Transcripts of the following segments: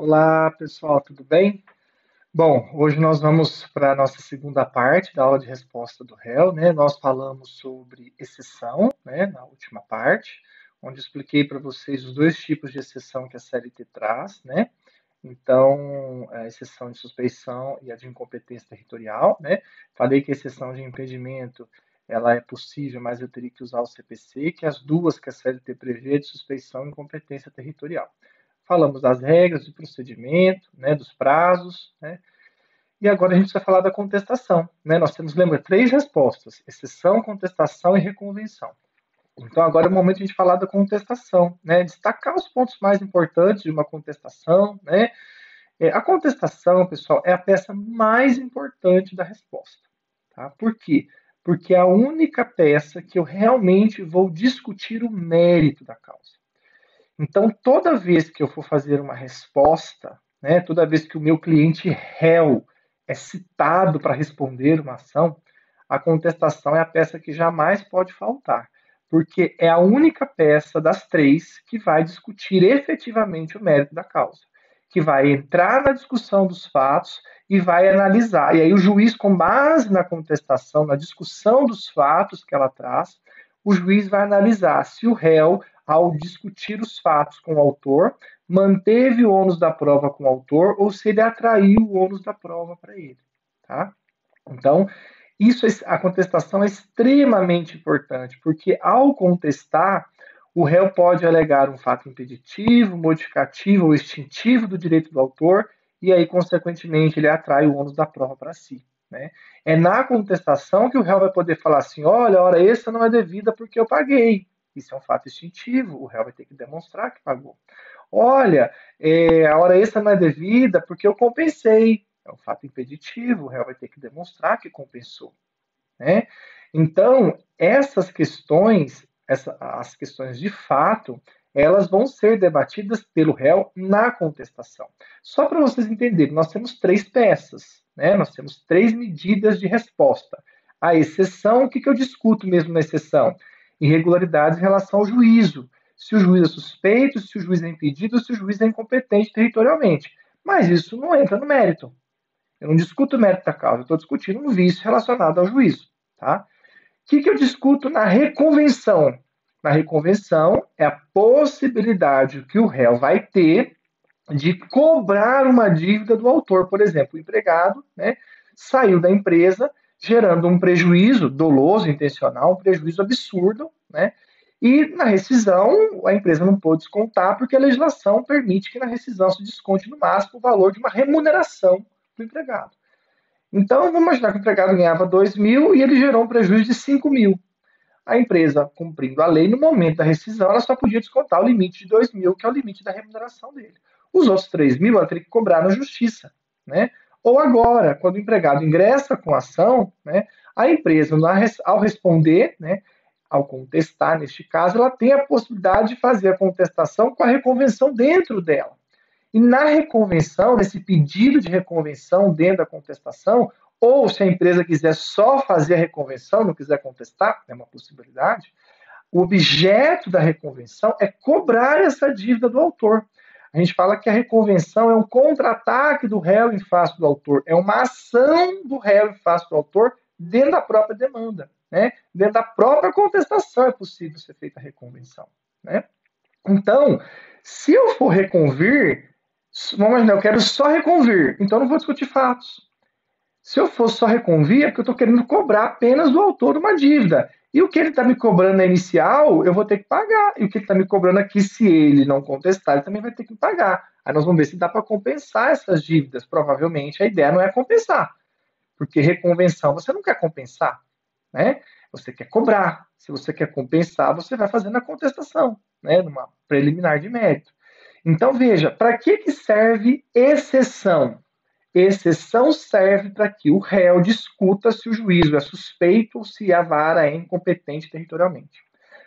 Olá, pessoal, tudo bem? Bom, hoje nós vamos para a nossa segunda parte da aula de resposta do réu, né? Nós falamos sobre exceção, né, na última parte, onde eu expliquei para vocês os dois tipos de exceção que a CLT traz, né? Então, a exceção de suspeição e a de incompetência territorial, né? Falei que a exceção de impedimento ela é possível, mas eu teria que usar o CPC, que as duas que a CLT prevê de suspeição e incompetência territorial. Falamos das regras do procedimento, né, dos prazos, né, e agora a gente vai falar da contestação. Né? Nós temos, lembra, três respostas: exceção, contestação e reconvenção. Então agora é o momento de a gente falar da contestação, né? Destacar os pontos mais importantes de uma contestação, né? A contestação, pessoal, é a peça mais importante da resposta. Tá? Por quê? Porque é a única peça que eu realmente vou discutir o mérito da causa. Então, toda vez que eu for fazer uma resposta, né, toda vez que o meu cliente réu é citado para responder uma ação, a contestação é a peça que jamais pode faltar, porque é a única peça das três que vai discutir efetivamente o mérito da causa, que vai entrar na discussão dos fatos e vai analisar. E aí o juiz, com base na contestação, na discussão dos fatos que ela traz, o juiz vai analisar se o réu, ao discutir os fatos com o autor, manteve o ônus da prova com o autor ou se ele atraiu o ônus da prova para ele. Tá? Então, a contestação é extremamente importante, porque ao contestar, o réu pode alegar um fato impeditivo, modificativo ou extintivo do direito do autor, e aí, consequentemente, ele atrai o ônus da prova para si. Né? É na contestação que o réu vai poder falar assim: olha, a hora extra não é devida porque eu paguei. Isso é um fato extintivo, o réu vai ter que demonstrar que pagou. Olha, a hora extra não é devida porque eu compensei. É um fato impeditivo, o réu vai ter que demonstrar que compensou. Né? Então, essas questões, as questões de fato, elas vão ser debatidas pelo réu na contestação. Só para vocês entenderem, nós temos três peças, né? Nós temos três medidas de resposta. A exceção, o que eu discuto mesmo na exceção? Irregularidades em relação ao juízo. Se o juiz é suspeito, se o juiz é impedido, se o juiz é incompetente territorialmente. Mas isso não entra no mérito. Eu não discuto o mérito da causa, eu estou discutindo um vício relacionado ao juízo. Tá? O que eu discuto na reconvenção? Na reconvenção é a possibilidade que o réu vai ter de cobrar uma dívida do autor. Por exemplo, o empregado, né, saiu da empresa gerando um prejuízo doloso, intencional, um prejuízo absurdo, né? E na rescisão, a empresa não pôde descontar porque a legislação permite que na rescisão se desconte no máximo o valor de uma remuneração do empregado. Então, vamos imaginar que o empregado ganhava 2.000 e ele gerou um prejuízo de 5.000. A empresa, cumprindo a lei, no momento da rescisão, ela só podia descontar o limite de 2.000, que é o limite da remuneração dele. Os outros 3.000 ela teria que cobrar na justiça. Né? Ou agora, quando o empregado ingressa com a ação, né, a empresa, ao responder, né, ao contestar, neste caso, ela tem a possibilidade de fazer a contestação com a reconvenção dentro dela. E na reconvenção, nesse pedido de reconvenção dentro da contestação, ou se a empresa quiser só fazer a reconvenção, não quiser contestar, é uma possibilidade, o objeto da reconvenção é cobrar essa dívida do autor. A gente fala que a reconvenção é um contra-ataque do réu em face do autor, é uma ação do réu em face do autor dentro da própria demanda. Né? Dentro da própria contestação é possível ser feita a reconvenção. Né? Então, se eu for reconvir, vamos imaginar, eu quero só reconvir, então eu não vou discutir fatos. Se eu for só reconvir, é porque eu estou querendo cobrar apenas do autor uma dívida. E o que ele está me cobrando na inicial, eu vou ter que pagar. E o que ele está me cobrando aqui, se ele não contestar, ele também vai ter que pagar. Aí nós vamos ver se dá para compensar essas dívidas. Provavelmente a ideia não é compensar. Porque reconvenção você não quer compensar. Né? Você quer cobrar. Se você quer compensar, você vai fazendo a contestação, né? Numa preliminar de mérito. Então, veja, para que serve exceção? Exceção serve para que o réu discuta se o juízo é suspeito ou se a vara é incompetente territorialmente.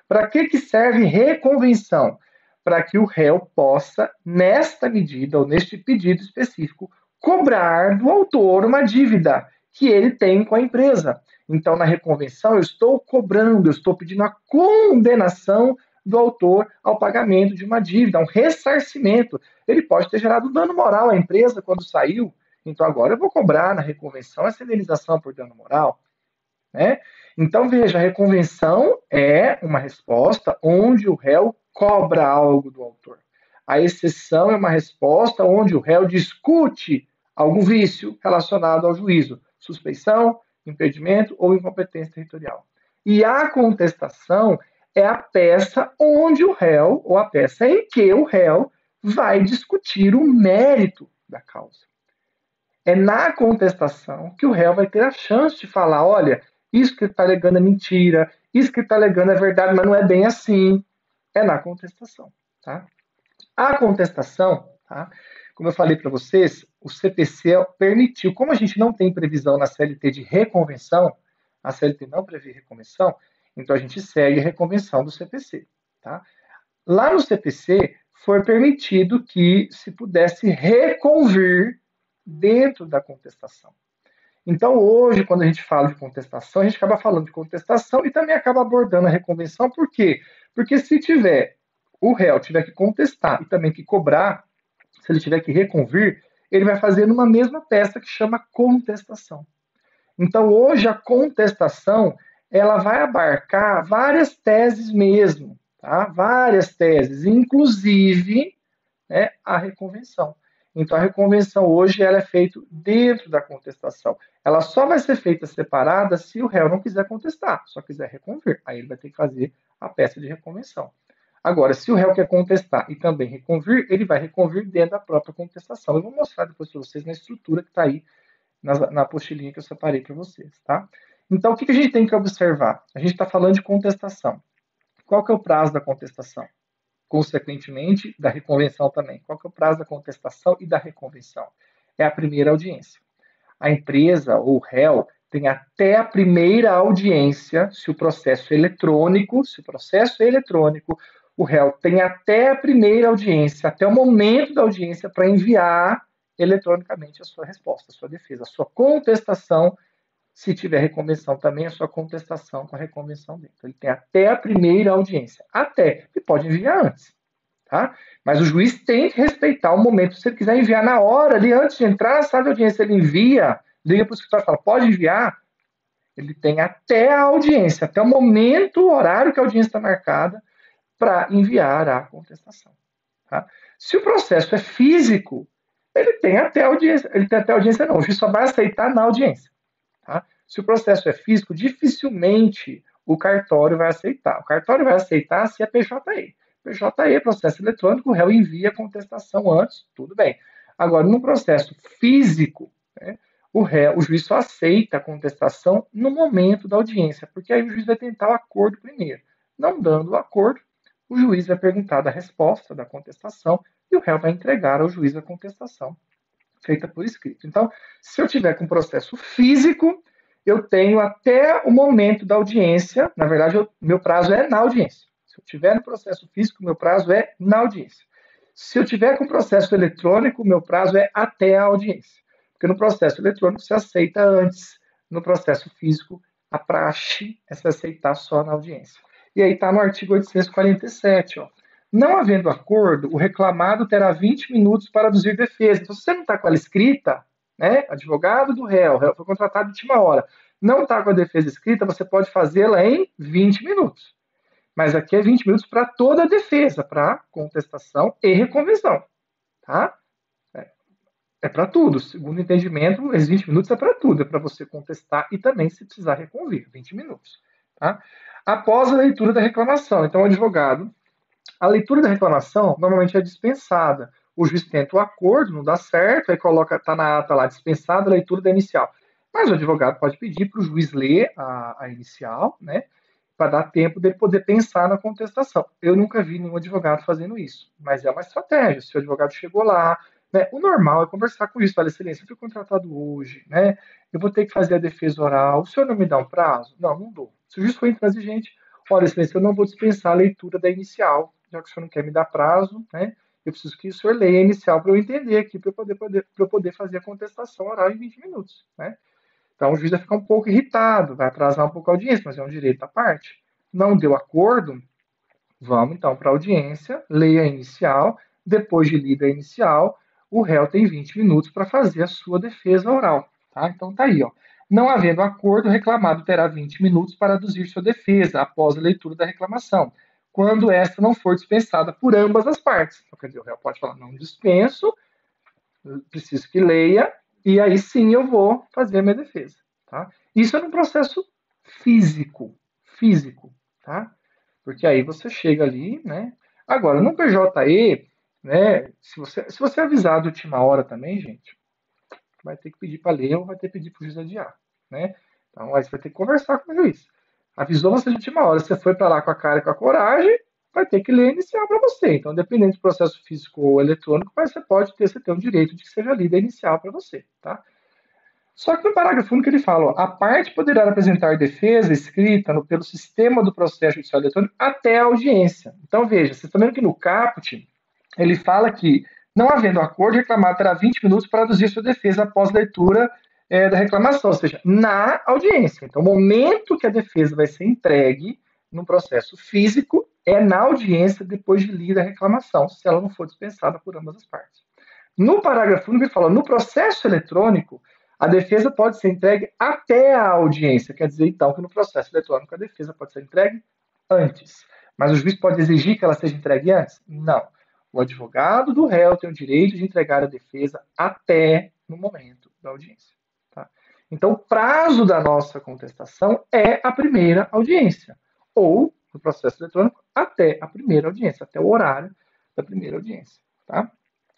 Para que serve reconvenção? Para que o réu possa, nesta medida ou neste pedido específico, cobrar do autor uma dívida que ele tem com a empresa. Então, na reconvenção, eu estou cobrando, eu estou pedindo a condenação do autor ao pagamento de uma dívida, um ressarcimento. ele pode ter gerado dano moral à empresa quando saiu. Então agora eu vou cobrar na reconvenção essa indenização por dano moral, né? Então veja, a reconvenção é uma resposta onde o réu cobra algo do autor. A exceção é uma resposta onde o réu discute algum vício relacionado ao juízo, suspeição, impedimento ou incompetência territorial. E a contestação é a peça onde o réu, ou a peça em que o réu vai discutir o mérito da causa. É na contestação que o réu vai ter a chance de falar: olha, isso que ele está alegando é mentira, isso que ele está alegando é verdade, mas não é bem assim. É na contestação. Tá? A contestação, tá? Como eu falei para vocês, o CPC permitiu, como a gente não tem previsão na CLT de reconvenção, a CLT não prevê reconvenção, então a gente segue a reconvenção do CPC. Tá? Lá no CPC foi permitido que se pudesse reconvir dentro da contestação. Então, hoje, quando a gente fala de contestação, a gente acaba falando de contestação e também acaba abordando a reconvenção. Por quê? Porque se o réu tiver que contestar e também que cobrar, se ele tiver que reconvir, ele vai fazer numa mesma peça que chama contestação. Então, hoje, a contestação, ela vai abarcar várias teses mesmo, tá? Várias teses, inclusive, né, a reconvenção. Então, a reconvenção hoje ela é feita dentro da contestação. Ela só vai ser feita separada se o réu não quiser contestar, só quiser reconver. Aí ele vai ter que fazer a peça de reconvenção. Agora, se o réu quer contestar e também reconvir, ele vai reconvir dentro da própria contestação. Eu vou mostrar depois para vocês na estrutura que está aí na apostilinha que eu separei para vocês. Tá? Então, o que a gente tem que observar? A gente está falando de contestação. Qual que é o prazo da contestação? Consequentemente, da reconvenção também. Qual que é o prazo da contestação e da reconvenção? É a primeira audiência. A empresa ou o réu tem até a primeira audiência, se o processo é eletrônico, o réu tem até a primeira audiência, até o momento da audiência, para enviar eletronicamente a sua resposta, a sua defesa, a sua contestação. Se tiver reconvenção também, a sua contestação com a reconvenção dele. Então, ele tem até a primeira audiência. Até. Ele pode enviar antes. Tá? Mas o juiz tem que respeitar o momento. Se ele quiser enviar na hora, ali antes de entrar na sala de audiência, ele envia, liga para o escritório e fala, pode enviar? Ele tem até a audiência, até o momento, o horário que a audiência está marcada, para enviar a contestação. Tá? Se o processo é físico, ele tem até a audiência. Ele tem até a audiência, não. O juiz só vai aceitar na audiência. Tá? Se o processo é físico, dificilmente o cartório vai aceitar. O cartório vai aceitar se é PJE. PJE, processo eletrônico, o réu envia a contestação antes, tudo bem. Agora, no processo físico, né, o juiz só aceita a contestação no momento da audiência, porque aí o juiz vai tentar o acordo primeiro. Não dando o acordo, o juiz vai perguntar da resposta da contestação e o réu vai entregar ao juiz a contestação feita por escrito. Então, se eu tiver com processo físico, eu tenho até o momento da audiência, na verdade, meu prazo é na audiência. Se eu tiver no processo físico, meu prazo é na audiência. Se eu tiver com processo eletrônico, meu prazo é até a audiência. Porque no processo eletrônico se aceita antes, no processo físico, a praxe é se aceitar só na audiência. E aí está no artigo 847, ó. Não havendo acordo, o reclamado terá 20 minutos para aduzir defesa. Então, se você não está com ela escrita, né, advogado do réu foi contratado de última hora, não está com a defesa escrita, você pode fazê-la em 20 minutos. Mas aqui é 20 minutos para toda a defesa, para contestação e reconvenção. Tá? É para tudo. Segundo o entendimento, esses 20 minutos é para tudo. É para você contestar e também, se precisar, reconvir. 20 minutos. Tá? Após a leitura da reclamação. Então, o advogado, a leitura da reclamação normalmente é dispensada. O juiz tenta o acordo, não dá certo, aí coloca, está na ata lá, dispensada a leitura da inicial. Mas o advogado pode pedir para o juiz ler a inicial, né? Para dar tempo dele poder pensar na contestação. Eu nunca vi nenhum advogado fazendo isso, mas é uma estratégia. Se o advogado chegou lá, né, o normal é conversar com o juiz, falar, excelência, eu fui contratado hoje, né? Eu vou ter que fazer a defesa oral, o senhor não me dá um prazo? Não, não dou. Se o juiz for intransigente, olha, excelência, eu não vou dispensar a leitura da inicial, já que o senhor não quer me dar prazo, né? Eu preciso que o senhor leia a inicial para eu entender aqui, para eu poder fazer a contestação oral em 20 minutos, né? Então o juiz vai ficar um pouco irritado, vai atrasar um pouco a audiência, mas é um direito da parte. Não deu acordo, vamos então para a audiência, leia a inicial, depois de lida inicial, o réu tem 20 minutos para fazer a sua defesa oral. Tá? Então tá aí, ó. Não havendo acordo, o reclamado terá 20 minutos para aduzir sua defesa após a leitura da reclamação, quando esta não for dispensada por ambas as partes. Então, quer dizer, o réu pode falar, não dispenso, preciso que leia, e aí sim eu vou fazer a minha defesa. Tá? Isso é um processo físico, tá? Porque aí você chega ali, né? Agora, no PJE, né, se você avisar de última hora também, gente, vai ter que pedir para ler ou vai ter que pedir para o juiz adiar, né? Então, aí você vai ter que conversar com o juiz. Avisou você de última hora, você foi para lá com a cara e com a coragem, vai ter que ler inicial para você. Então, dependendo do processo físico ou eletrônico, você pode ter, você tem o direito de que seja lida inicial para você, tá? Só que no parágrafo único ele fala, ó, a parte poderá apresentar defesa escrita pelo sistema do processo judicial eletrônico até a audiência. Então, veja, vocês estão vendo que no caput, ele fala que, não havendo acordo, o reclamado terá 20 minutos para aduzir sua defesa após leitura da reclamação, ou seja, na audiência. Então, o momento que a defesa vai ser entregue no processo físico é na audiência depois de lida a reclamação, se ela não for dispensada por ambas as partes. No parágrafo único, ele fala, no processo eletrônico, a defesa pode ser entregue até a audiência. Quer dizer, então, que no processo eletrônico a defesa pode ser entregue antes. Mas o juiz pode exigir que ela seja entregue antes? Não. O advogado do réu tem o direito de entregar a defesa até no momento da audiência. Tá? Então, o prazo da nossa contestação é a primeira audiência. Ou, no processo eletrônico, até a primeira audiência, até o horário da primeira audiência. Tá?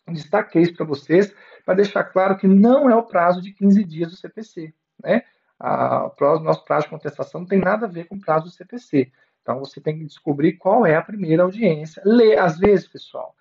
Destaquei isso para vocês, para deixar claro que não é o prazo de 15 dias do CPC. Né? O nosso prazo de contestação não tem nada a ver com o prazo do CPC. Então, você tem que descobrir qual é a primeira audiência. Ler, às vezes, pessoal,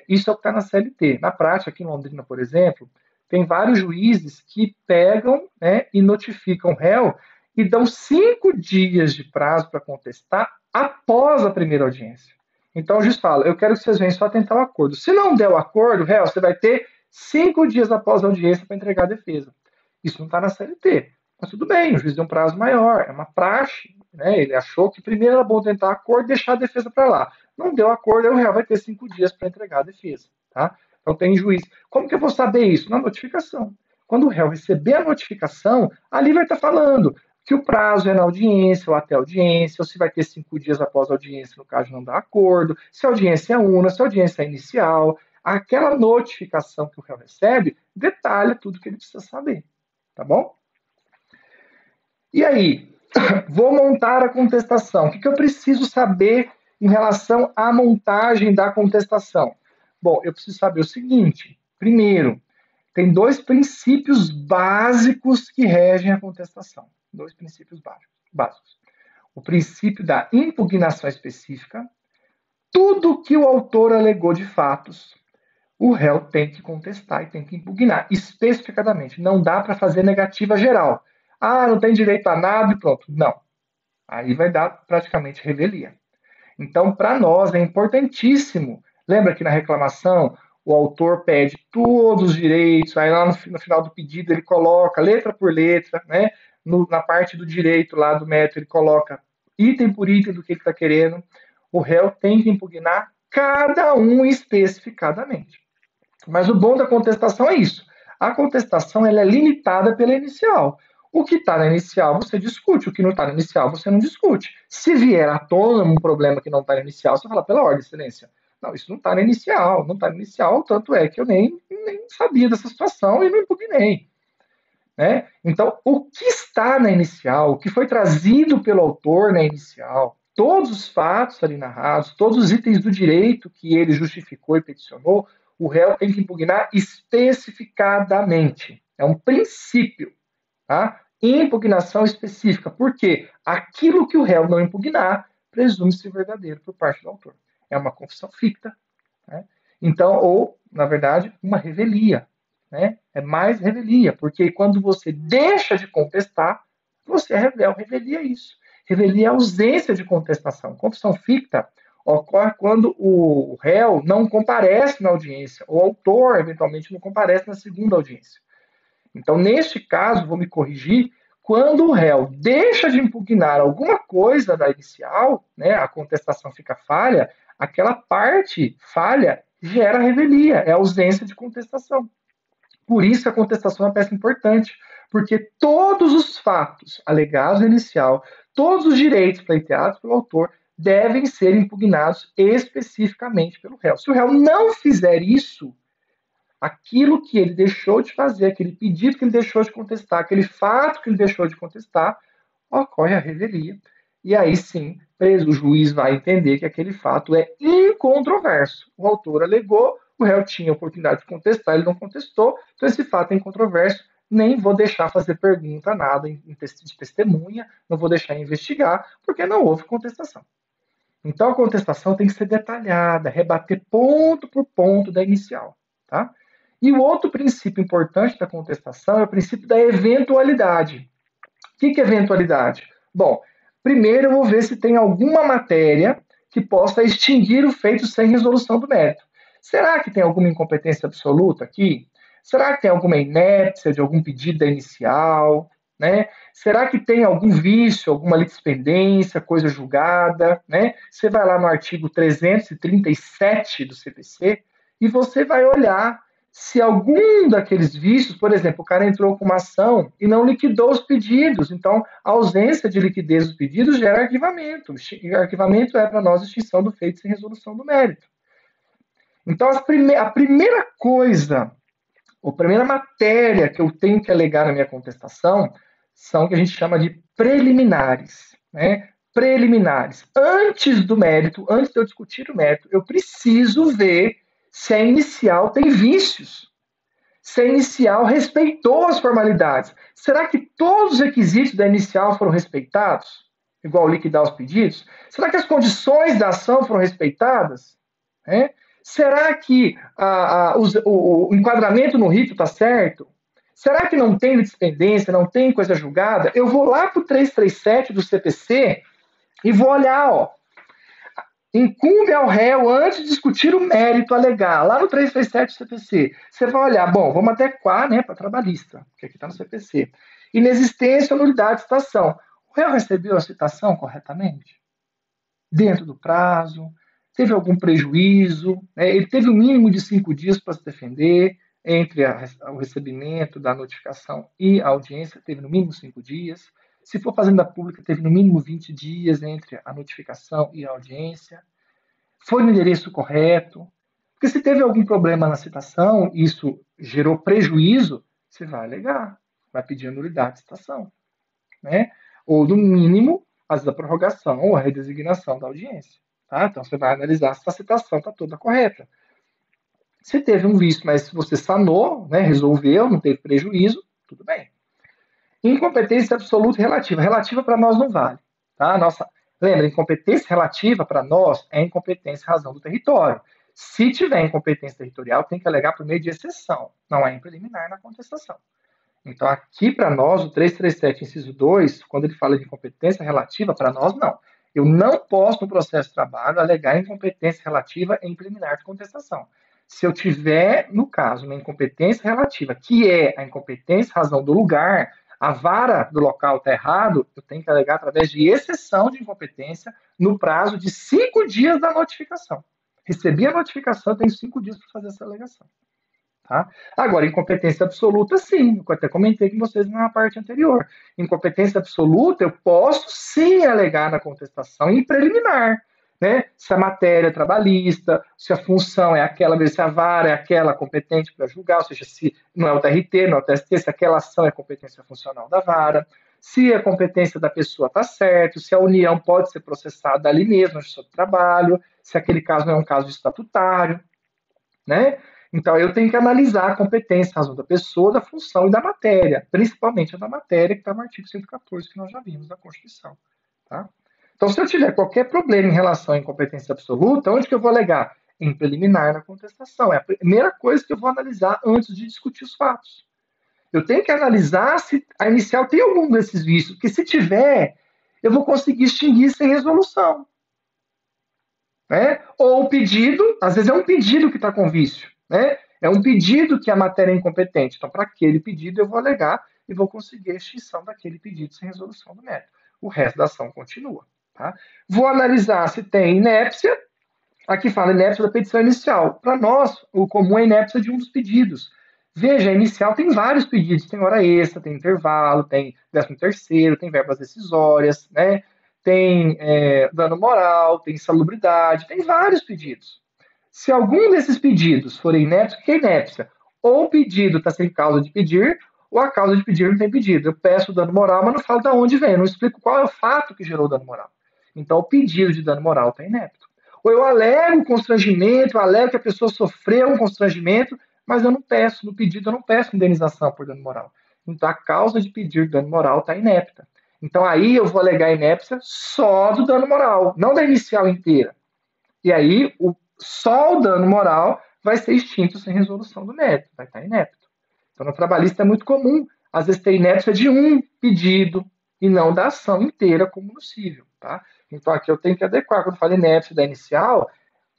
isso é o que está na CLT. Na prática, aqui em Londrina, por exemplo, tem vários juízes que pegam, né, e notificam o réu e dão 5 dias de prazo para contestar após a primeira audiência. Então o juiz fala, eu quero que vocês venham só tentar o acordo. Se não der o acordo, réu, você vai ter 5 dias após a audiência para entregar a defesa. Isso não está na CLT. Mas tudo bem, o juiz deu um prazo maior, é uma praxe. Né? Ele achou que primeiro era bom tentar acordo e deixar a defesa para lá. Não deu acordo, aí o réu vai ter 5 dias para entregar a defesa. Tá? Então tem juiz. Como que eu vou saber isso? Na notificação. Quando o réu receber a notificação, ali vai estar falando que o prazo é na audiência ou até a audiência, ou se vai ter 5 dias após a audiência, no caso de não dar acordo, se a audiência é una, se a audiência é inicial. Aquela notificação que o réu recebe detalha tudo que ele precisa saber. Tá bom? E aí, vou montar a contestação. O que eu preciso saber em relação à montagem da contestação? Bom, eu preciso saber o seguinte. Primeiro, tem 2 princípios básicos que regem a contestação. 2 princípios básicos. O princípio da impugnação específica. Tudo que o autor alegou de fatos, o réu tem que contestar e tem que impugnar especificadamente. Não dá para fazer negativa geral. Ah, não tem direito a nada e pronto. Não. Aí vai dar praticamente revelia. Então, para nós é importantíssimo. Lembra que na reclamação o autor pede todos os direitos, aí lá no final do pedido ele coloca letra por letra, né? Na parte do direito lá do mérito ele coloca item por item do que ele está querendo. O réu tem que impugnar cada um especificadamente. Mas o bom da contestação é isso. A contestação ela é limitada pela inicial. O que está na inicial você discute, o que não está na inicial você não discute. Se vier à tona um problema que não está na inicial, você fala, pela ordem, excelência, não, isso não está na inicial, não está na inicial, tanto é que eu nem sabia dessa situação e não impugnei. Né? Então, o que está na inicial, o que foi trazido pelo autor na inicial, todos os fatos ali narrados, todos os itens do direito que ele justificou e peticionou, o réu tem que impugnar especificadamente. É um princípio. Tá? Impugnação específica. Por quê? Aquilo que o réu não impugnar presume-se verdadeiro por parte do autor. É uma confissão ficta. Né? Então, ou, na verdade, uma revelia. Né? É mais revelia, porque quando você deixa de contestar, você é revelia isso. Revelia a ausência de contestação. Confissão ficta ocorre quando o réu não comparece na audiência, o autor, eventualmente, não comparece na segunda audiência. Então, neste caso, vou me corrigir, quando o réu deixa de impugnar alguma coisa da inicial, né, a contestação fica falha, aquela parte falha gera revelia, é ausência de contestação. Por isso a contestação é uma peça importante, porque todos os fatos alegados no inicial, todos os direitos pleiteados pelo autor devem ser impugnados especificamente pelo réu. Se o réu não fizer isso, aquilo que ele deixou de fazer, aquele pedido que ele deixou de contestar, aquele fato que ele deixou de contestar, ocorre a revelia. E aí sim, o juiz vai entender que aquele fato é incontroverso. O autor alegou, o réu tinha a oportunidade de contestar, ele não contestou, então esse fato é incontroverso, nem vou deixar fazer pergunta, nada de testemunha, não vou deixar investigar, porque não houve contestação. Então a contestação tem que ser detalhada, rebater ponto por ponto da inicial. Tá? E o outro princípio importante da contestação é o princípio da eventualidade. O que é eventualidade? Bom, primeiro eu vou ver se tem alguma matéria que possa extinguir o feito sem resolução do mérito. Será que tem alguma incompetência absoluta aqui? Será que tem alguma inépcia de algum pedido da inicial? Né? Será que tem algum vício, alguma litispendência, coisa julgada? Né? Você vai lá no artigo 337 do CPC e você vai olhar se algum daqueles vícios, por exemplo, o cara entrou com uma ação e não liquidou os pedidos, então a ausência de liquidez dos pedidos gera arquivamento. Arquivamento é para nós extinção do feito sem resolução do mérito. Então a primeira coisa, a primeira matéria que eu tenho que alegar na minha contestação são o que a gente chama de preliminares, né? Preliminares. Antes do mérito, antes de eu discutir o mérito, eu preciso ver se a inicial tem vícios, se a inicial respeitou as formalidades. Será que todos os requisitos da inicial foram respeitados? Igual liquidar os pedidos? Será que as condições da ação foram respeitadas? É? Será que o enquadramento no rito está certo? Será que não tem litispendência, não tem coisa julgada? Eu vou lá para o 337 do CPC e vou olhar, ó. Incumbe ao réu, antes de discutir o mérito, alegar. Lá no 337 do CPC, você vai olhar, bom, vamos adequar, né, para trabalhista, que aqui está no CPC. Inexistência ou nulidade de citação. O réu recebeu a citação corretamente? Dentro do prazo? Teve algum prejuízo? Ele teve o mínimo de 5 dias para se defender, entre o recebimento da notificação e a audiência, teve no mínimo 5 dias. Se for fazenda pública, teve no mínimo 20 dias entre a notificação e a audiência. Foi no endereço correto. Porque se teve algum problema na citação, isso gerou prejuízo, você vai alegar, vai pedir a nulidade de citação. Né? Ou, no mínimo, a prorrogação ou a redesignação da audiência. Tá? Então, você vai analisar se a citação está toda correta. Se teve um vício, mas você sanou, né, resolveu, não teve prejuízo, tudo bem. Incompetência absoluta e relativa. Relativa para nós não vale. Tá? Lembra, incompetência relativa para nós é incompetência em razão do território. Se tiver incompetência territorial, tem que alegar por meio de exceção, não é em preliminar na contestação. Então, aqui para nós, o 337, inciso 2, quando ele fala de incompetência relativa, para nós, não. Eu não posso, no processo de trabalho, alegar incompetência relativa em preliminar de contestação. Se eu tiver, no caso, uma incompetência relativa, que é a incompetência razão do lugar, a vara do local está errado, eu tenho que alegar através de exceção de incompetência no prazo de 5 dias da notificação. Recebi a notificação, eu tenho 5 dias para fazer essa alegação. Tá? Agora, incompetência absoluta, sim. Eu até comentei com vocês na parte anterior. Incompetência absoluta, eu posso sim alegar na contestação em preliminar. Né? Se a matéria é trabalhista, se a função é aquela, se a vara é aquela competente para julgar, ou seja, se não é o TRT, não é o TST, se aquela ação é competência funcional da vara, se a competência da pessoa está certa, se a união pode ser processada ali mesmo, na justiça do trabalho, se aquele caso não é um caso estatutário, né? Então, eu tenho que analisar a competência, a razão da pessoa, da função e da matéria, principalmente a da matéria, que está no artigo 114, que nós já vimos da Constituição. Tá? Então, se eu tiver qualquer problema em relação à incompetência absoluta, onde que eu vou alegar? Em preliminar na contestação. É a primeira coisa que eu vou analisar antes de discutir os fatos. Eu tenho que analisar se a inicial tem algum desses vícios, porque se tiver, eu vou conseguir extinguir sem resolução. Né? Ou o pedido, às vezes é um pedido que está com vício. Né? É um pedido que a matéria é incompetente. Então, para aquele pedido, eu vou alegar e vou conseguir a extinção daquele pedido sem resolução do mérito. O resto da ação continua. Tá? Vou analisar se tem inépcia, Aqui fala inépcia da petição inicial. Para nós, o comum é inépcia de um dos pedidos. Veja, a inicial tem vários pedidos, tem hora extra, tem intervalo, tem 13º, tem verbas decisórias, né? Tem dano moral, tem insalubridade, tem vários pedidos. Se algum desses pedidos for inépcia, o que é inépcia? Ou o pedido está sem causa de pedir, ou a causa de pedir não tem pedido. Eu peço dano moral, mas não falo de onde vem, não explico qual é o fato que gerou o dano moral. Então, o pedido de dano moral está inepto. Ou eu alego constrangimento, eu alego que a pessoa sofreu um constrangimento, mas eu não peço, no pedido eu não peço indenização por dano moral. Então, a causa de pedir dano moral está inepta. Então, aí eu vou alegar inépcia só do dano moral, não da inicial inteira. E aí, só o dano moral vai ser extinto sem resolução do mérito, vai estar inepto. Então, no trabalhista é muito comum, às vezes, ter inépcia de um pedido e não da ação inteira como possível. Tá? Então, aqui eu tenho que adequar. Quando eu falo inépcia da inicial,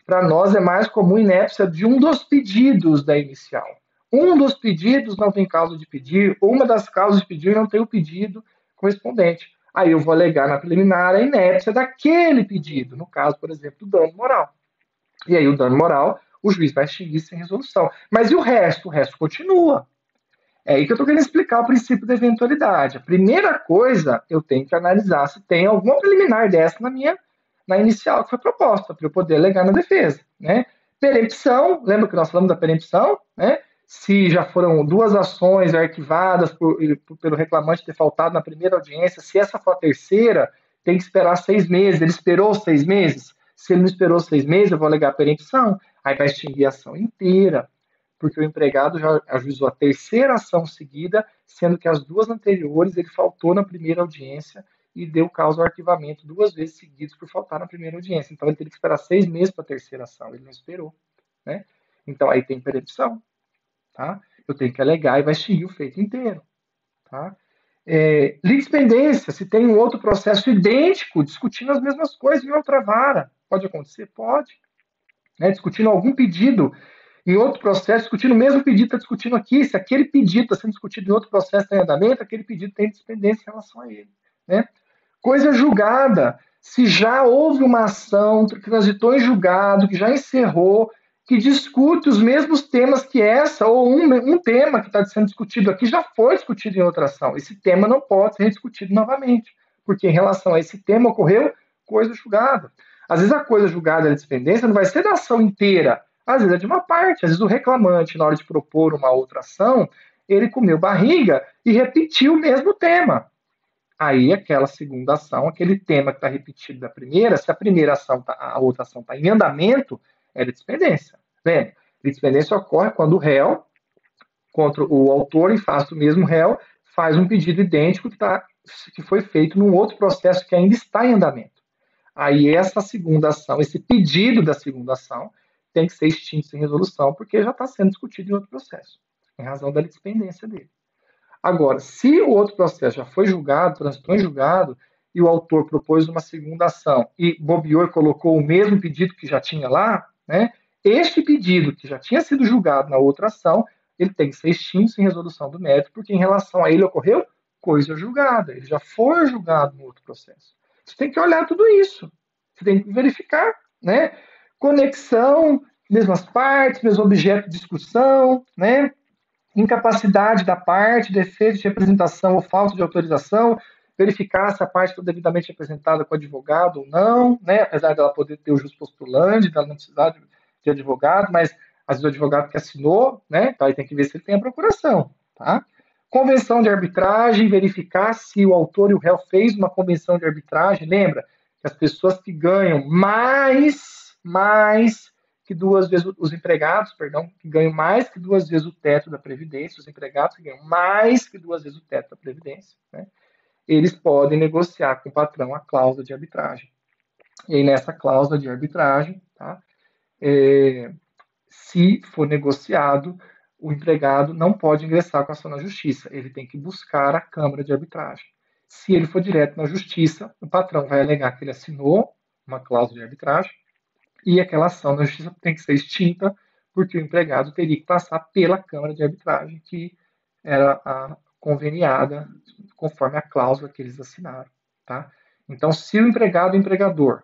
para nós é mais comum inépcia de um dos pedidos da inicial. Um dos pedidos não tem causa de pedir, ou uma das causas de pedir não tem o pedido correspondente. Aí eu vou alegar na preliminar a inépcia daquele pedido, no caso, por exemplo, do dano moral. E aí o dano moral, o juiz vai extinguir sem resolução. Mas e o resto? O resto continua. É aí que eu estou querendo explicar o princípio da eventualidade. A primeira coisa, eu tenho que analisar se tem alguma preliminar dessa na inicial que foi proposta, para eu poder alegar na defesa. Né? Perempção, lembra que nós falamos da perempção? Né? Se já foram duas ações arquivadas pelo reclamante ter faltado na primeira audiência, se essa for a terceira, tem que esperar 6 meses. Ele esperou 6 meses? Se ele não esperou 6 meses, eu vou alegar perempção. Aí vai extinguir a ação inteira, porque o empregado já ajuizou a terceira ação seguida, sendo que as duas anteriores ele faltou na primeira audiência e deu causa ao arquivamento 2 vezes seguidas por faltar na primeira audiência. Então ele teria que esperar 6 meses para a terceira ação, ele não esperou. Né? Então aí tem perempção. Tá? Eu tenho que alegar e vai extinguir o feito inteiro. Tá? Litispendência, se tem um outro processo idêntico, discutindo as mesmas coisas em outra vara. Pode acontecer? Pode. Né? Discutindo algum pedido em outro processo, discutindo o mesmo pedido, está discutindo aqui. Se aquele pedido está sendo discutido em outro processo em andamento, aquele pedido tem dispendência em relação a ele. Né? Coisa julgada. Se já houve uma ação que transitou em julgado, que já encerrou, que discute os mesmos temas que essa, ou um tema que está sendo discutido aqui já foi discutido em outra ação. Esse tema não pode ser discutido novamente, porque em relação a esse tema ocorreu coisa julgada. Às vezes a coisa julgada da dispendência não vai ser da ação inteira, às vezes é de uma parte. Às vezes o reclamante, na hora de propor uma outra ação, ele comeu barriga e repetiu o mesmo tema. Aí aquela segunda ação, aquele tema que está repetido da primeira, se a primeira ação, a outra ação está em andamento, é litispendência. Lembra? Litispendência ocorre quando o réu, contra o autor em face do mesmo réu, faz um pedido idêntico que foi feito num outro processo que ainda está em andamento. Aí essa segunda ação, esse pedido da segunda ação, tem que ser extinto sem resolução, porque já está sendo discutido em outro processo, em razão da litispendência dele. Agora, se o outro processo já foi julgado, transitou em julgado, e o autor propôs uma segunda ação e bobeou e colocou o mesmo pedido que já tinha lá, né? Este pedido que já tinha sido julgado na outra ação, ele tem que ser extinto sem resolução do mérito, porque em relação a ele ocorreu coisa julgada, ele já foi julgado no outro processo. Você tem que olhar tudo isso, você tem que verificar, né? Conexão, mesmas partes, mesmo objeto de discussão, né? Incapacidade da parte, defeito de representação ou falta de autorização, verificar se a parte foi devidamente representada com advogado ou não, né? Apesar dela poder ter o jus postulante, dela não precisar de advogado, mas às vezes o advogado que assinou, né? Então aí tem que ver se ele tem a procuração, tá? Convenção de arbitragem, verificar se o autor e o réu fez uma convenção de arbitragem. Lembra que as pessoas que ganham mais que 2 vezes os empregados, perdão, que ganham mais que 2 vezes o teto da previdência, os empregados que ganham mais que 2 vezes o teto da previdência, né? Eles podem negociar com o patrão a cláusula de arbitragem. E aí nessa cláusula de arbitragem, tá? Se for negociado, o empregado não pode ingressar com a ação na justiça, ele tem que buscar a Câmara de Arbitragem. Se ele for direto na justiça, o patrão vai alegar que ele assinou uma cláusula de arbitragem e aquela ação na justiça tem que ser extinta, porque o empregado teria que passar pela Câmara de Arbitragem, que era a conveniada conforme a cláusula que eles assinaram. Tá? Então, se o empregado e o empregador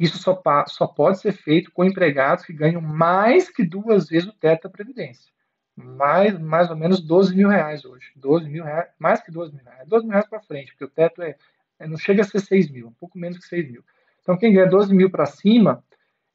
Isso só pode ser feito com empregados que ganham mais que 2 vezes o teto da Previdência. Mais ou menos 12 mil reais hoje. 12 mil reais, mais que 12 mil reais. 12 mil reais para frente, porque o teto não chega a ser 6 mil, um pouco menos que 6 mil. Então, quem ganha 12 mil para cima,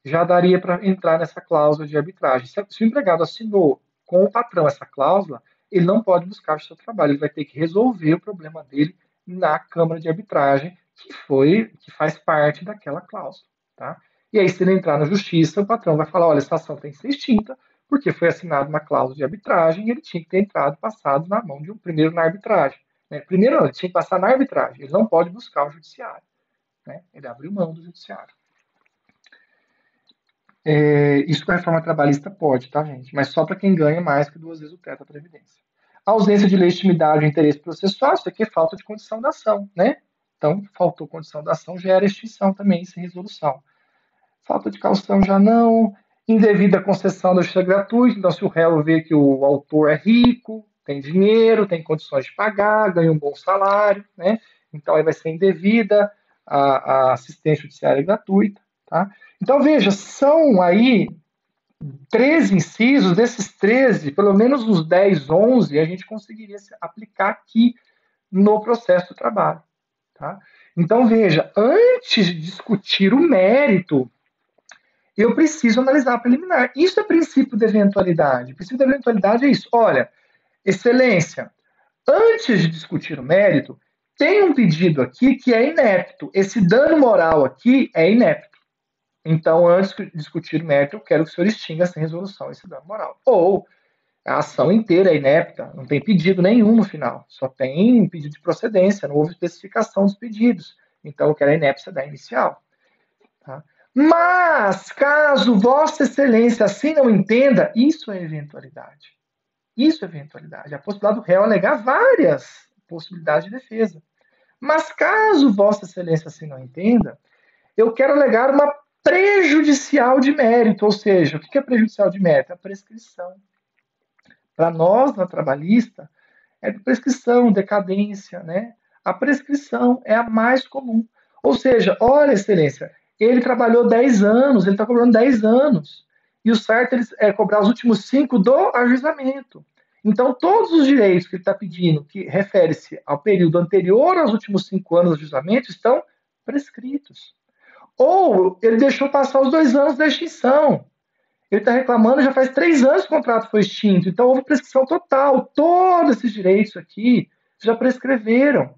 já daria para entrar nessa cláusula de arbitragem. Se o empregado assinou com o patrão essa cláusula, ele não pode buscar o seu trabalho, ele vai ter que resolver o problema dele na Câmara de Arbitragem, que faz parte daquela cláusula. Tá? E aí, se ele entrar na justiça, o patrão vai falar: olha, essa ação tem que ser extinta, porque foi assinada uma cláusula de arbitragem e ele tinha que ter entrado passado na mão de um primeiro na arbitragem. Né? Primeiro, não, ele tinha que passar na arbitragem, ele não pode buscar o judiciário. Né? Ele abriu mão do judiciário. Isso com a reforma trabalhista pode, tá, gente? Mas só para quem ganha mais que 2 vezes o teto da Previdência. A ausência de legitimidade ou interesse processual, isso aqui é falta de condição da ação, né? Então, faltou condição da ação, gera extinção também, sem resolução. Falta de caução já não. Indevida concessão da justiça gratuita, então se o réu vê que o autor é rico, tem dinheiro, tem condições de pagar, ganha um bom salário, né? Então aí vai ser indevida a assistência judiciária gratuita, tá? Então veja, são aí 13 incisos, desses 13, pelo menos uns 10, 11, a gente conseguiria aplicar aqui no processo do trabalho, tá? Então veja, antes de discutir o mérito, eu preciso analisar a preliminar. Isso é princípio de eventualidade. O princípio de eventualidade é isso. Olha, excelência, antes de discutir o mérito, tem um pedido aqui que é inepto. Esse dano moral aqui é inepto. Então, antes de discutir o mérito, eu quero que o senhor extinga sem resolução esse dano moral. Ou a ação inteira é inepta, não tem pedido nenhum no final, só tem pedido de procedência, não houve especificação dos pedidos. Então, eu quero a inépcia da inicial. Tá? Mas, caso Vossa Excelência assim não entenda, isso é eventualidade. Isso é eventualidade. A possibilidade do réu alegar várias possibilidades de defesa. Mas, caso Vossa Excelência assim não entenda, eu quero alegar uma prejudicial de mérito. Ou seja, o que é prejudicial de mérito? A prescrição. Para nós, na trabalhista, é prescrição, decadência, né? A prescrição é a mais comum. Ou seja, olha, excelência, ele trabalhou 10 anos, ele está cobrando 10 anos. E o certo é cobrar os últimos 5 do ajuizamento. Então, todos os direitos que ele está pedindo, que refere-se ao período anterior aos últimos 5 anos do ajuizamento, estão prescritos. Ou ele deixou passar os 2 anos da extinção. Ele está reclamando, já faz 3 anos que o contrato foi extinto, então houve prescrição total. Todos esses direitos aqui já prescreveram.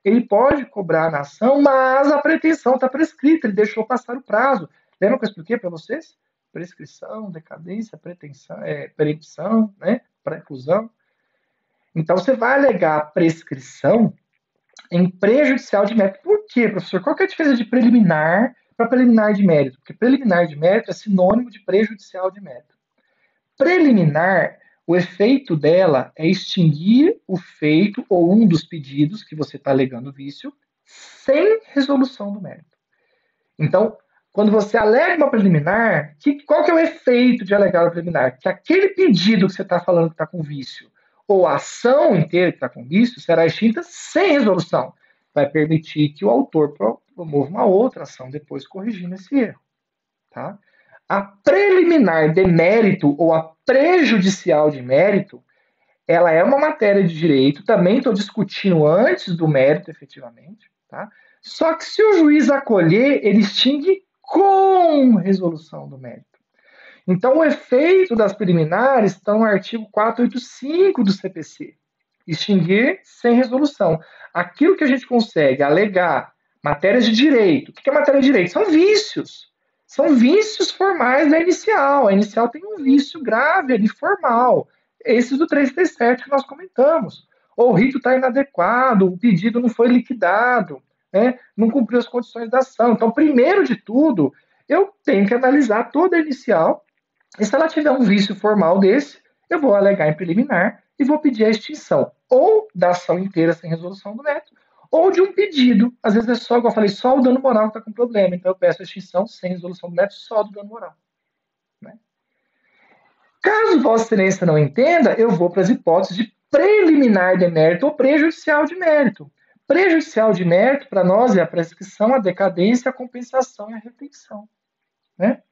Ele pode cobrar na ação, mas a pretensão está prescrita, ele deixou passar o prazo. Lembra que eu expliquei para vocês? Prescrição, decadência, pretensão, perempção, né? Preclusão. Então você vai alegar prescrição em prejudicial de mérito. Por quê, professor? Qual que é a diferença de preliminar para preliminar de mérito? Porque preliminar de mérito é sinônimo de prejudicial de mérito. Preliminar, o efeito dela é extinguir o feito ou um dos pedidos que você está alegando vício sem resolução do mérito. Então, quando você alega uma preliminar, qual que é o efeito de alegar uma preliminar? Que aquele pedido que você está falando que está com vício, ou a ação inteira que está com vício, será extinta sem resolução. Vai permitir que o autor promova uma outra ação depois corrigindo esse erro. Tá? A preliminar de mérito ou a prejudicial de mérito, ela é uma matéria de direito, também estou discutindo antes do mérito efetivamente, tá? Só que se o juiz acolher, ele extingue com resolução do mérito. Então, o efeito das preliminares está no artigo 485 do CPC. Extinguir sem resolução. Aquilo que a gente consegue alegar matérias de direito. O que é matéria de direito? São vícios. São vícios formais da inicial. A inicial tem um vício grave ali, formal. Esses do 337 que nós comentamos. Ou o rito está inadequado, o pedido não foi liquidado, né? Não cumpriu as condições da ação. Então, primeiro de tudo, eu tenho que analisar toda a inicial. E se ela tiver um vício formal desse, eu vou alegar em preliminar e vou pedir a extinção ou da ação inteira sem resolução do mérito, ou de um pedido. Às vezes é só, como eu falei, só o dano moral que está com problema. Então eu peço a extinção sem resolução do mérito, só do dano moral. Né? Caso Vossa Excelência não entenda, eu vou para as hipóteses de preliminar de mérito ou prejudicial de mérito. prejudicial de mérito, para nós, é a prescrição, a decadência, a compensação e a retenção. Né?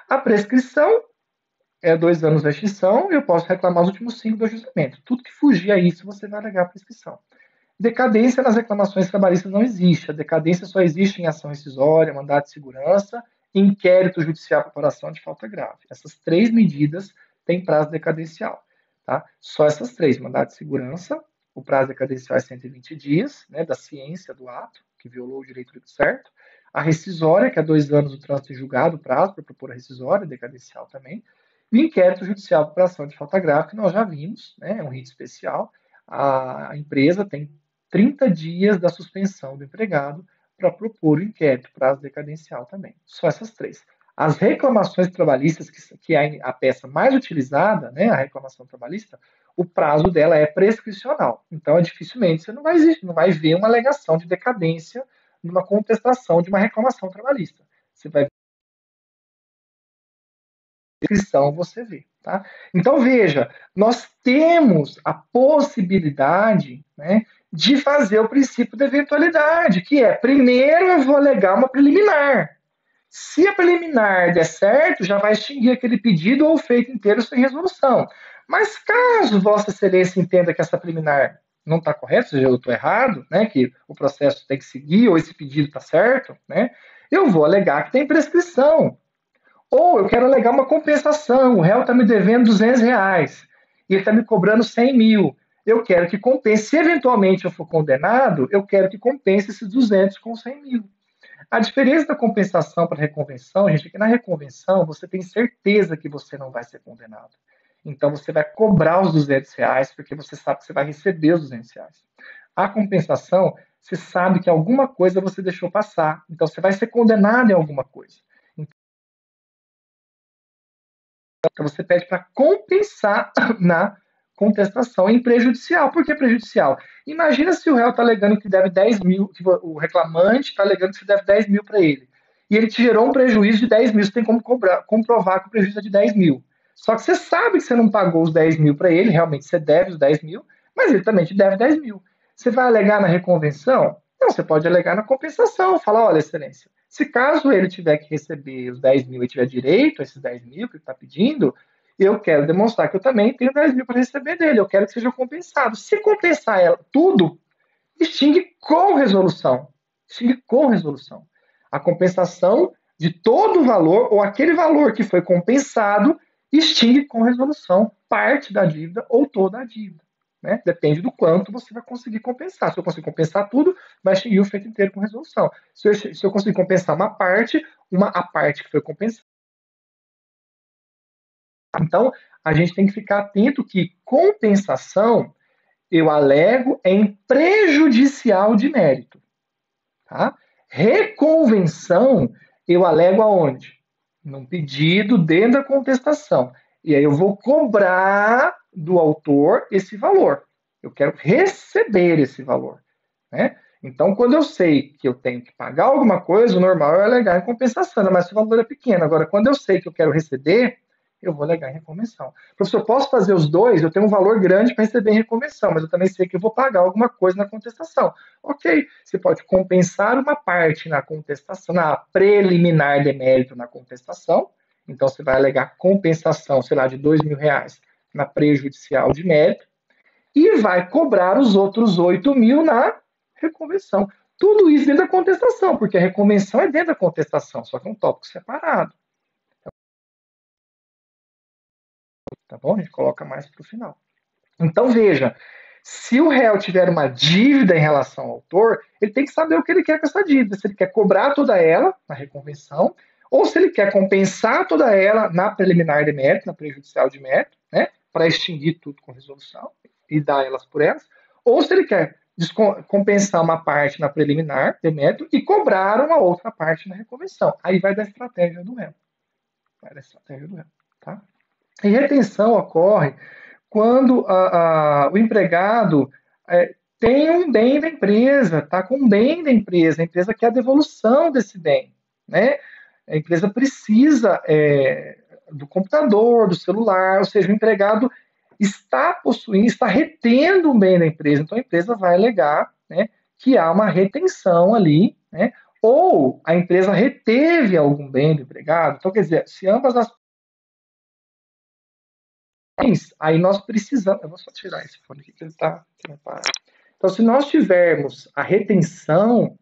A prescrição é 2 anos da extinção e eu posso reclamar os últimos 5 do ajustamento. Tudo que fugir a isso, você vai alegar a prescrição. Decadência nas reclamações trabalhistas não existe. A decadência só existe em ação rescisória, mandado de segurança, inquérito judicial para apuração de falta grave. Essas 3 medidas têm prazo decadencial. Tá? Só essas 3, mandado de segurança, o prazo decadencial é 120 dias, né, da ciência do ato, que violou o direito certo. A rescisória, que é 2 anos do trânsito em julgado, o prazo para propor a rescisória, decadencial também. E o inquérito judicial para apuração de falta grave, que nós já vimos, né, é um rito especial. A empresa tem 30 dias da suspensão do empregado para propor o inquérito, prazo decadencial também. Só essas 3. As reclamações trabalhistas, que é a peça mais utilizada, né, a reclamação trabalhista, o prazo dela é prescricional. Então, dificilmente você não vai ver uma alegação de decadência numa contestação de uma reclamação trabalhista. Você vai ver a prescrição, você vê. Tá? Então, veja, nós temos a possibilidade, né, de fazer o princípio da eventualidade, que é, primeiro eu vou alegar uma preliminar. Se a preliminar der certo, já vai extinguir aquele pedido ou o feito inteiro sem resolução. Mas caso Vossa Excelência entenda que essa preliminar não está correta, ou seja, eu estou errado, né, que o processo tem que seguir ou esse pedido está certo, né, eu vou alegar que tem prescrição. Ou eu quero alegar uma compensação, o réu está me devendo R$ 200 e ele está me cobrando 100 mil. Eu quero que compense, se eventualmente eu for condenado, eu quero que compense esses 200 com 100 mil. A diferença da compensação para a reconvenção, gente, é que na reconvenção você tem certeza que você não vai ser condenado. Então você vai cobrar os R$ 200 porque você sabe que você vai receber os R$ 200. A compensação, você sabe que alguma coisa você deixou passar. Então você vai ser condenado em alguma coisa. Então você pede para compensar na contestação em prejudicial. Por que prejudicial? Imagina se o réu está alegando que deve 10 mil, que o reclamante está alegando que você deve 10 mil para ele. E ele te gerou um prejuízo de 10 mil. Você tem como comprovar que o prejuízo é de 10 mil. Só que você sabe que você não pagou os 10 mil para ele, realmente você deve os 10 mil, mas ele também te deve 10 mil. Você vai alegar na reconvenção? Não, você pode alegar na compensação. Falar, olha, excelência, se caso ele tiver que receber os 10 mil e tiver direito a esses 10 mil que ele está pedindo, eu quero demonstrar que eu também tenho 10 mil para receber dele. Eu quero que seja compensado. Se compensar ela tudo, extingue com resolução. Extingue com resolução. A compensação de todo o valor, ou aquele valor que foi compensado, extingue com resolução parte da dívida ou toda a dívida. Né? Depende do quanto você vai conseguir compensar. Se eu conseguir compensar tudo, vai extinguir o feito inteiro com resolução. Se eu conseguir compensar uma parte, a parte que foi compensada. Então, a gente tem que ficar atento que compensação, eu alego em prejudicial de mérito. Tá? Reconvenção, eu alego aonde? Num pedido dentro da contestação. E aí eu vou cobrar do autor esse valor. Eu quero receber esse valor. Né? Então, quando eu sei que eu tenho que pagar alguma coisa, o normal é alegar em compensação, mas se o valor é pequeno. Agora, quando eu sei que eu quero receber, eu vou alegar em reconvenção. Professor, eu posso fazer os dois? Eu tenho um valor grande para receber em reconvenção, mas eu também sei que eu vou pagar alguma coisa na contestação. Ok, você pode compensar uma parte na contestação, na preliminar de mérito na contestação. Então, você vai alegar compensação, sei lá, de R$ 2.000 na prejudicial de mérito e vai cobrar os outros 8 mil na reconvenção. Tudo isso dentro da contestação, porque a reconvenção é dentro da contestação, só que é um tópico separado. Tá bom? A gente coloca mais para o final. Então, veja, se o réu tiver uma dívida em relação ao autor, ele tem que saber o que ele quer com essa dívida. Se ele quer cobrar toda ela na reconvenção, ou se ele quer compensar toda ela na preliminar de mérito, na prejudicial de mérito, né, para extinguir tudo com resolução e dar elas por elas, ou se ele quer compensar uma parte na preliminar de mérito e cobrar uma outra parte na reconvenção. Aí vai da estratégia do réu. Vai da estratégia do réu, tá? E retenção ocorre quando o empregado tem um bem da empresa, está com um bem da empresa, a empresa quer a devolução desse bem. Né? A empresa precisa do computador, do celular, ou seja, o empregado está possuindo, está retendo um bem da empresa, então a empresa vai alegar, né, que há uma retenção ali, né? Ou a empresa reteve algum bem do empregado. Então, quer dizer, se ambas as partes, aí nós precisamos. Eu vou só tirar esse fone aqui que ele está. Então, se nós tivermos a retenção,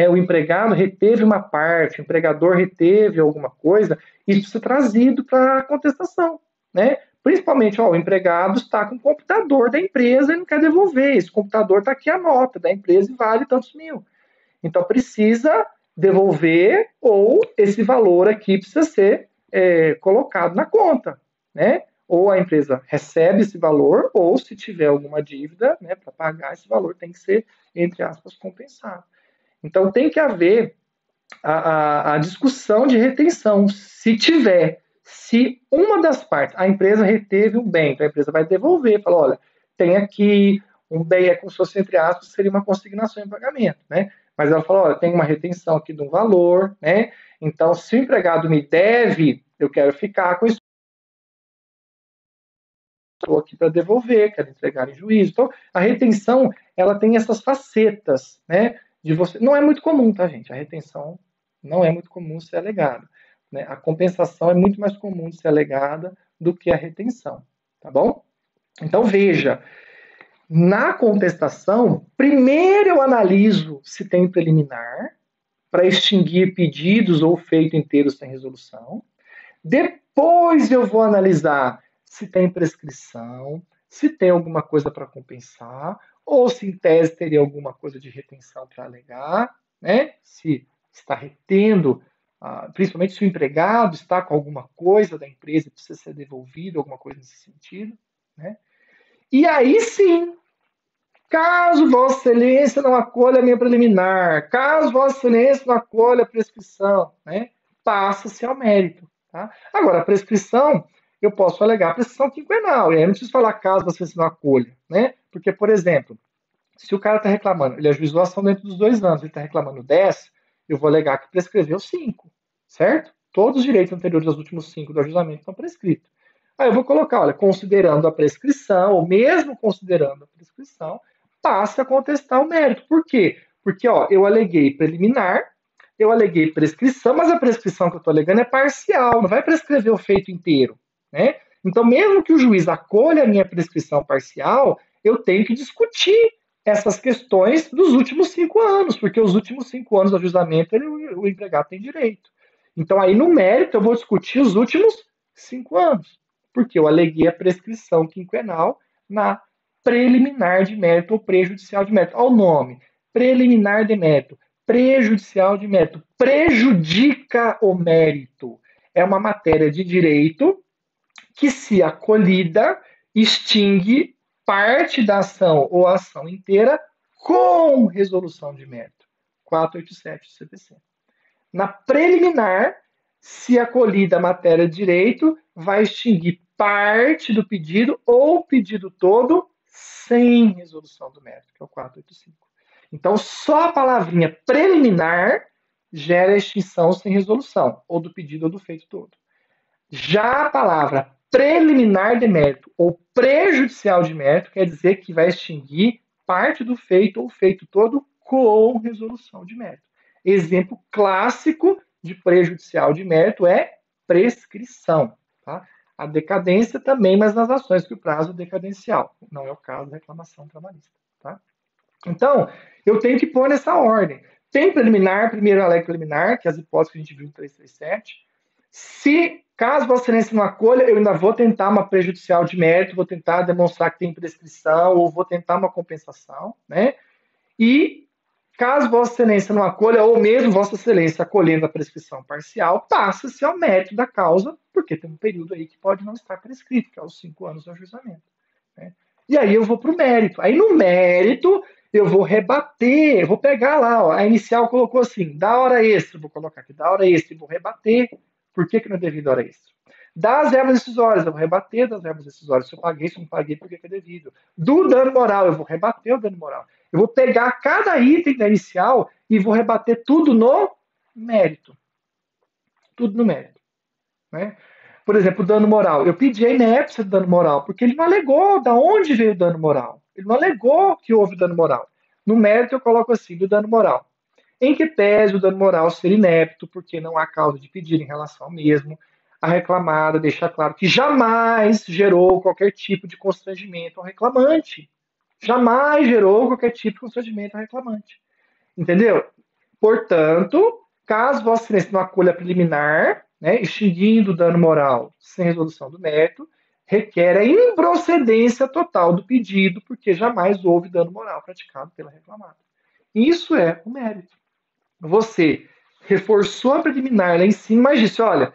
o empregado reteve uma parte, o empregador reteve alguma coisa, isso precisa ser trazido para a contestação, né? Principalmente, ó, o empregado está com o computador da empresa e não quer devolver. Esse computador está aqui a nota da empresa e vale tantos mil. Então, precisa devolver ou esse valor aqui precisa ser colocado na conta, né? Ou a empresa recebe esse valor, ou se tiver alguma dívida, né, para pagar esse valor tem que ser, entre aspas, compensado. Então, tem que haver a discussão de retenção, se tiver. Se uma das partes, a empresa reteve um bem, então a empresa vai devolver, fala, olha, tem aqui um bem, é como se fosse, entre aspas, seria uma consignação em pagamento, né? Mas ela fala, olha, tem uma retenção aqui de um valor, né? Então, se o empregado me deve, eu quero ficar com isso, estou aqui para devolver, quero entregar em juízo. Então, a retenção, ela tem essas facetas, né? De você. Não é muito comum, tá, gente? A retenção não é muito comum ser alegada, né? A compensação é muito mais comum de ser alegada do que a retenção, tá bom? Então, veja, na contestação, primeiro eu analiso se tem preliminar para extinguir pedidos ou feito inteiro sem resolução. Depois eu vou analisar se tem prescrição, se tem alguma coisa para compensar, ou se em tese teria alguma coisa de retenção para alegar, né? Se está retendo, principalmente se o empregado está com alguma coisa da empresa e precisa ser devolvido, alguma coisa nesse sentido, né? E aí sim, caso Vossa Excelência não acolha a minha preliminar, caso Vossa Excelência não acolha a prescrição, né? Passa-se ao mérito. Tá? Agora, a prescrição, eu posso alegar a prescrição quinquenal, e aí eu não preciso falar caso você não acolha, né? Porque, por exemplo, se o cara está reclamando, ele ajuizou a ação dentro dos 2 anos, ele está reclamando 10, eu vou alegar que prescreveu 5, certo? Todos os direitos anteriores aos últimos 5 do ajuizamento estão prescritos. Aí eu vou colocar, olha, considerando a prescrição, ou mesmo considerando a prescrição, passe a contestar o mérito. Por quê? Porque, ó, eu aleguei preliminar, eu aleguei prescrição, mas a prescrição que eu estou alegando é parcial, não vai prescrever o feito inteiro, né? Então, mesmo que o juiz acolha a minha prescrição parcial, eu tenho que discutir essas questões dos últimos 5 anos, porque os últimos 5 anos do ajuizamento o empregado tem direito. Então, aí no mérito, eu vou discutir os últimos 5 anos, porque eu aleguei a prescrição quinquenal na preliminar de mérito ou prejudicial de mérito. Olha o nome: preliminar de mérito, prejudicial de mérito. Prejudica o mérito. É uma matéria de direito que, se acolhida, extingue parte da ação ou a ação inteira com resolução de mérito. 487 do CPC. Na preliminar, se acolhida a matéria de direito, vai extinguir parte do pedido ou o pedido todo sem resolução do mérito, que é o 485. Então, só a palavrinha preliminar gera extinção sem resolução, ou do pedido ou do feito todo. Já a palavra preliminar de mérito ou prejudicial de mérito quer dizer que vai extinguir parte do feito ou feito todo com resolução de mérito. Exemplo clássico de prejudicial de mérito é prescrição. Tá? A decadência também, mas nas ações que o prazo é decadencial. Não é o caso da reclamação trabalhista. Tá? Então, eu tenho que pôr nessa ordem. Tem preliminar, primeiro alega preliminar, que é as hipóteses que a gente viu no 337. Se, caso Vossa Excelência não acolha, eu ainda vou tentar uma prejudicial de mérito, vou tentar demonstrar que tem prescrição, ou vou tentar uma compensação, né? E, caso Vossa Excelência não acolha, ou mesmo Vossa Excelência acolhendo a prescrição parcial, passa-se ao mérito da causa, porque tem um período aí que pode não estar prescrito, que é os 5 anos do ajuizamento. Né? E aí eu vou para o mérito. Aí no mérito eu vou rebater, eu vou pegar lá, ó, a inicial colocou assim, da hora extra, vou colocar aqui, da hora extra, e vou rebater. Por que não é devido a hora extra? Das verbas decisórias, eu vou rebater das verbas decisórias. Se eu paguei, se eu não paguei, por que é devido? Do dano moral, eu vou rebater o dano moral. Eu vou pegar cada item da inicial e vou rebater tudo no mérito. Tudo no mérito. Né? Por exemplo, dano moral. Eu pedi a inépcia do dano moral, porque ele não alegou de onde veio o dano moral. Ele não alegou que houve dano moral. No mérito, eu coloco assim, do dano moral. Em que pese o dano moral ser inepto, porque não há causa de pedir em relação ao mesmo, a reclamada deixa claro que jamais gerou qualquer tipo de constrangimento ao reclamante. Jamais gerou qualquer tipo de constrangimento ao reclamante. Entendeu? Portanto, caso Vossa Excelência não acolha a preliminar, né, extinguindo o dano moral sem resolução do mérito, requer a improcedência total do pedido, porque jamais houve dano moral praticado pela reclamada. Isso é o mérito. Você reforçou a preliminar lá em cima, mas disse: olha,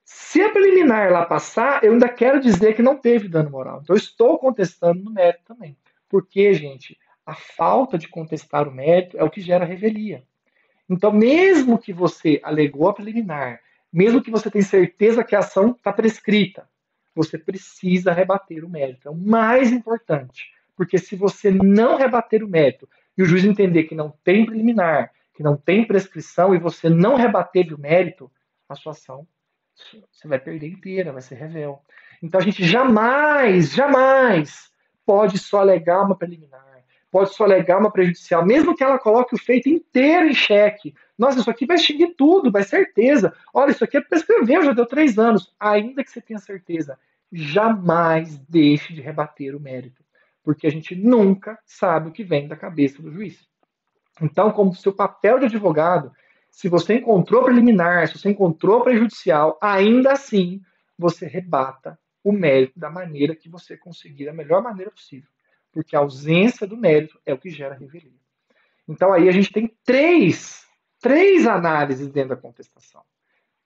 se a preliminar lá passar, eu ainda quero dizer que não teve dano moral. Então, eu estou contestando no mérito também. Porque, gente, a falta de contestar o mérito é o que gera revelia. Então, mesmo que você alegou a preliminar, mesmo que você tenha certeza que a ação está prescrita, você precisa rebater o mérito. É o mais importante. Porque se você não rebater o mérito e o juiz entender que não tem preliminar, que não tem prescrição e você não rebater o mérito, a sua ação você vai perder inteira, vai ser revel. Então a gente jamais pode só alegar uma preliminar, pode só alegar uma prejudicial, mesmo que ela coloque o feito inteiro em xeque. Nossa, isso aqui vai extinguir tudo, vai certeza. Olha, isso aqui prescreveu, já deu 3 anos. Ainda que você tenha certeza, jamais deixe de rebater o mérito, porque a gente nunca sabe o que vem da cabeça do juiz. Então, como seu papel de advogado, se você encontrou preliminar, se você encontrou prejudicial, ainda assim você rebata o mérito da maneira que você conseguir, da melhor maneira possível. Porque a ausência do mérito é o que gera revelia. Então aí a gente tem três análises dentro da contestação.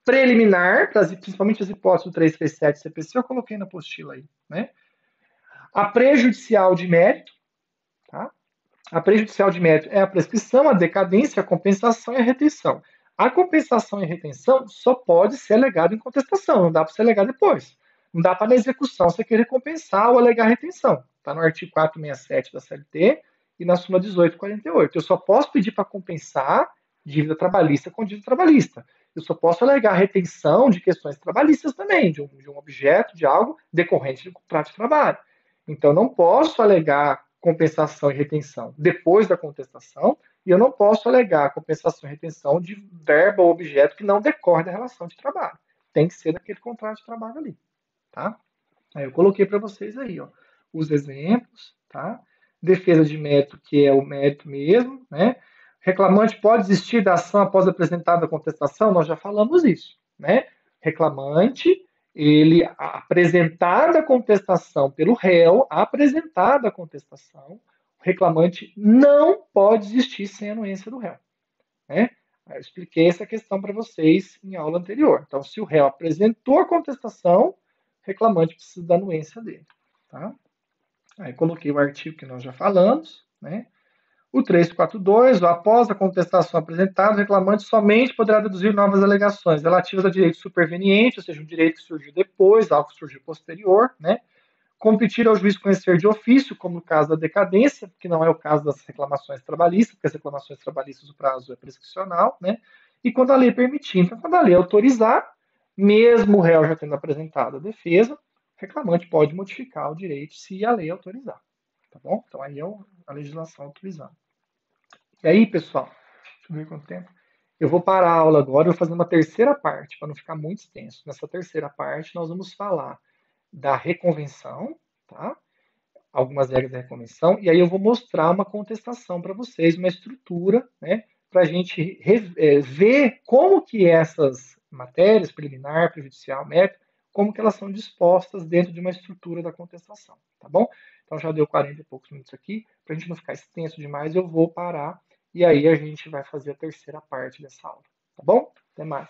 Preliminar, principalmente as hipóteses do 337 CPC, eu coloquei na apostila aí. Né? A prejudicial de mérito, tá? A prejudicial de mérito é a prescrição, a decadência, a compensação e a retenção. A compensação e a retenção só pode ser alegado em contestação, não dá para ser alegado depois. Não dá para na execução você querer compensar ou alegar retenção. Está no artigo 467 da CLT e na súmula 1848. Eu só posso pedir para compensar dívida trabalhista com dívida trabalhista. Eu só posso alegar retenção de questões trabalhistas também, de um objeto, de algo decorrente do contrato de trabalho. Então, não posso alegar compensação e retenção depois da contestação, e eu não posso alegar compensação e retenção de verbo ou objeto que não decorre da relação de trabalho. Tem que ser daquele contrato de trabalho ali, tá? Aí eu coloquei para vocês aí, ó, os exemplos, tá? Defesa de mérito, que é o mérito mesmo, né? Reclamante pode desistir da ação após apresentada a contestação? Nós já falamos isso, né? Reclamante, ele apresentada a contestação pelo réu, apresentada a contestação, o reclamante não pode desistir sem a anuência do réu, né? Eu expliquei essa questão para vocês em aula anterior. Então, se o réu apresentou a contestação, o reclamante precisa da anuência dele, tá? Aí coloquei o artigo que nós já falamos, né? O 342, após a contestação apresentada, o reclamante somente poderá deduzir novas alegações relativas a direito superveniente, ou seja, um direito que surgiu depois, algo que surgiu posterior, né? Competir ao juiz conhecer de ofício, como no caso da decadência, que não é o caso das reclamações trabalhistas, porque as reclamações trabalhistas o prazo é prescricional, né? E quando a lei permitir. Então, quando a lei autorizar, mesmo o réu já tendo apresentado a defesa, o reclamante pode modificar o direito se a lei autorizar, tá bom? Então, aí é a legislação autorizando. E aí, pessoal, deixa eu ver quanto tempo. Eu vou parar a aula agora e vou fazer uma terceira parte, para não ficar muito extenso. Nessa terceira parte, nós vamos falar da reconvenção, tá? Algumas regras da reconvenção, e aí eu vou mostrar uma contestação para vocês, uma estrutura, né? Para a gente ver como que essas matérias, preliminar, prejudicial, mérito, como que elas são dispostas dentro de uma estrutura da contestação, tá bom? Então já deu 40 e poucos minutos aqui, para a gente não ficar extenso demais, eu vou parar e aí a gente vai fazer a terceira parte dessa aula, tá bom? Até mais.